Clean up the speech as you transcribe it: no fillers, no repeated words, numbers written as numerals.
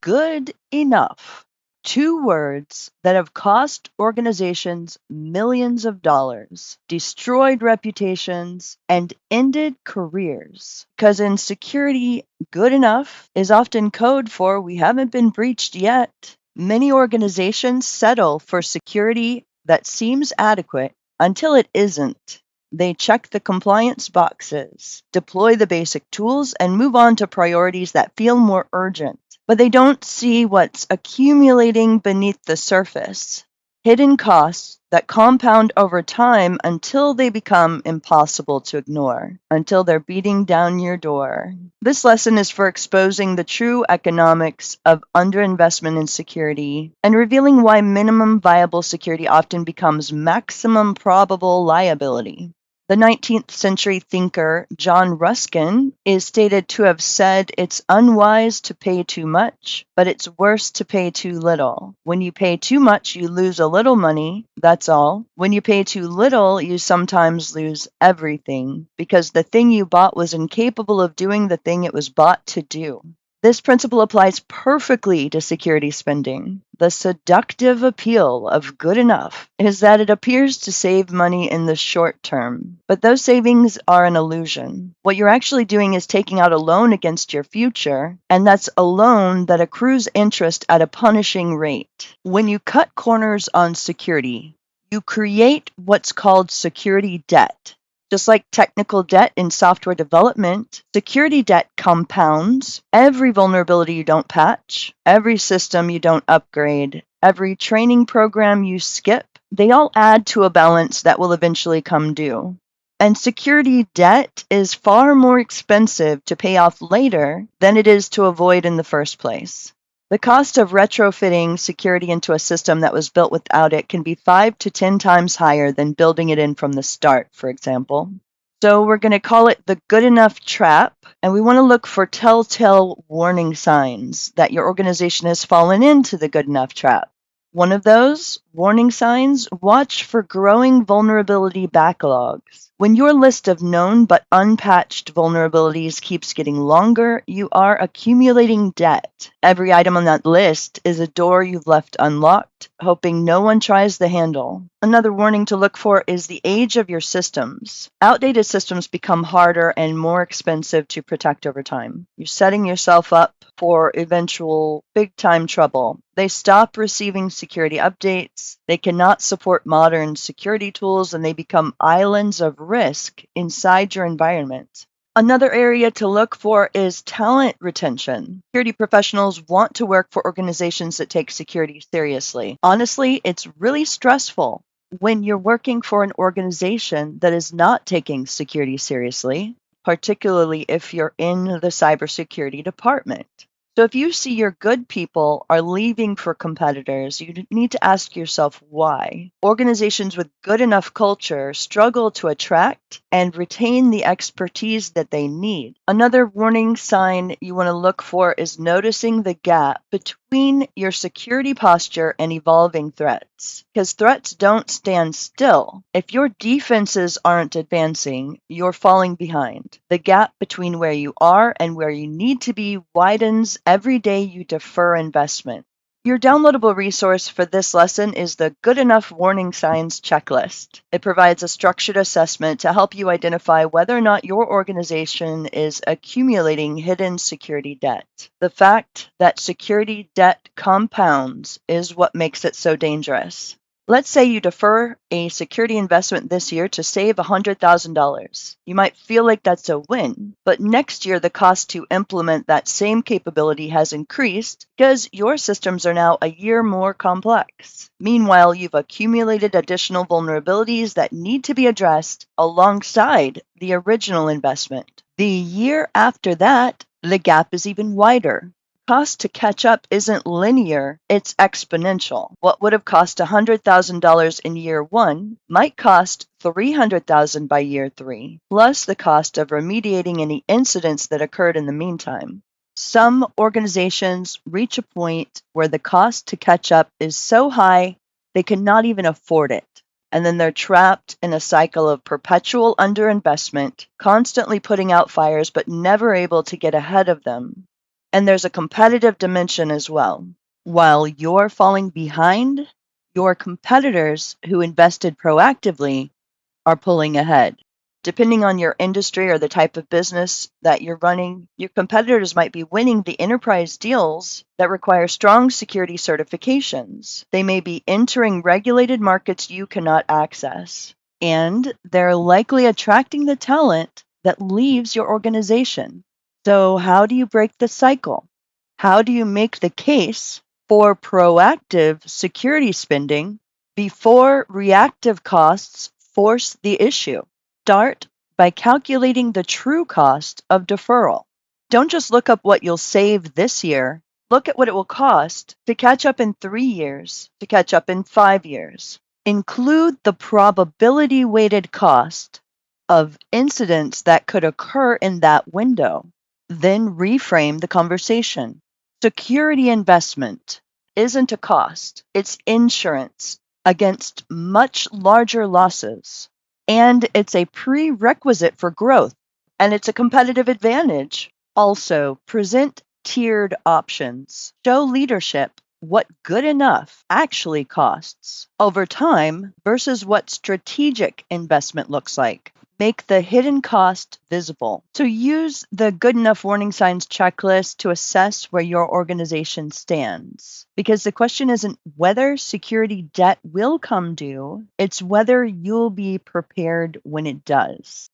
Good enough. Two words that have cost organizations millions of dollars, destroyed reputations, and ended careers. Because in security, good enough is often code for we haven't been breached yet. Many organizations settle for security that seems adequate until it isn't. They check the compliance boxes, deploy the basic tools, and move on to priorities that feel more urgent. But they don't see what's accumulating beneath the surface. Hidden costs that compound over time until they become impossible to ignore, until they're beating down your door. This lesson is for exposing the true economics of underinvestment in security and revealing why minimum viable security often becomes maximum probable liability. The 19th century thinker John Ruskin is stated to have said it's unwise to pay too much, but it's worse to pay too little. When you pay too much, you lose a little money, that's all. When you pay too little, you sometimes lose everything, because the thing you bought was incapable of doing the thing it was bought to do. This principle applies perfectly to security spending. The seductive appeal of good enough is that it appears to save money in the short term, but those savings are an illusion. What you're actually doing is taking out a loan against your future, and that's a loan that accrues interest at a punishing rate. When you cut corners on security, you create what's called security debt. Just like technical debt in software development, security debt compounds. Every vulnerability you don't patch, every system you don't upgrade, every training program you skip, they all add to a balance that will eventually come due. And security debt is far more expensive to pay off later than it is to avoid in the first place. The cost of retrofitting security into a system that was built without it can be 5 to 10 times higher than building it in from the start, for example. So we're going to call it the good enough trap, and we want to look for telltale warning signs that your organization has fallen into the good enough trap. One of those warning signs, watch for growing vulnerability backlogs. When your list of known but unpatched vulnerabilities keeps getting longer, you are accumulating debt. Every item on that list is a door you've left unlocked, hoping no one tries the handle. Another warning to look for is the age of your systems. Outdated systems become harder and more expensive to protect over time. You're setting yourself up for eventual big-time trouble. They stop receiving security updates, they cannot support modern security tools, and they become islands of risk inside your environment. Another area to look for is talent retention. Security professionals want to work for organizations that take security seriously. Honestly, it's really stressful when you're working for an organization that is not taking security seriously, particularly if you're in the cybersecurity department. So if you see your good people are leaving for competitors, you need to ask yourself why. Organizations with good enough culture struggle to attract and retain the expertise that they need. Another warning sign you want to look for is noticing the gap between your security posture and evolving threats. Because threats don't stand still. If your defenses aren't advancing, you're falling behind. The gap between where you are and where you need to be widens every day you defer investment. Your downloadable resource for this lesson is the Good Enough Warning Signs Checklist. It provides a structured assessment to help you identify whether or not your organization is accumulating hidden security debt. The fact that security debt compounds is what makes it so dangerous. Let's say you defer a security investment this year to save $100,000. You might feel like that's a win, but next year the cost to implement that same capability has increased because your systems are now a year more complex. Meanwhile, you've accumulated additional vulnerabilities that need to be addressed alongside the original investment. The year after that, the gap is even wider. Cost to catch up isn't linear, it's exponential. What would have cost $100,000 in year one might cost $300,000 by year 3, plus the cost of remediating any incidents that occurred in the meantime. Some organizations reach a point where the cost to catch up is so high they cannot even afford it. And then they're trapped in a cycle of perpetual underinvestment, constantly putting out fires but never able to get ahead of them. And there's a competitive dimension as well. While you're falling behind, your competitors who invested proactively are pulling ahead. Depending on your industry or the type of business that you're running, your competitors might be winning the enterprise deals that require strong security certifications. They may be entering regulated markets you cannot access, and they're likely attracting the talent that leaves your organization. So, how do you break the cycle? How do you make the case for proactive security spending before reactive costs force the issue? Start by calculating the true cost of deferral. Don't just look up what you'll save this year. Look at what it will cost to catch up in 3 years, to catch up in 5 years. Include the probability weighted cost of incidents that could occur in that window. Then reframe the conversation. Security investment isn't a cost, it's insurance against much larger losses. And it's a prerequisite for growth, and it's a competitive advantage. Also, present tiered options. Show leadership what good enough actually costs over time versus what strategic investment looks like. Make the hidden cost visible. So use the good enough warning signs checklist to assess where your organization stands. Because the question isn't whether security debt will come due, it's whether you'll be prepared when it does.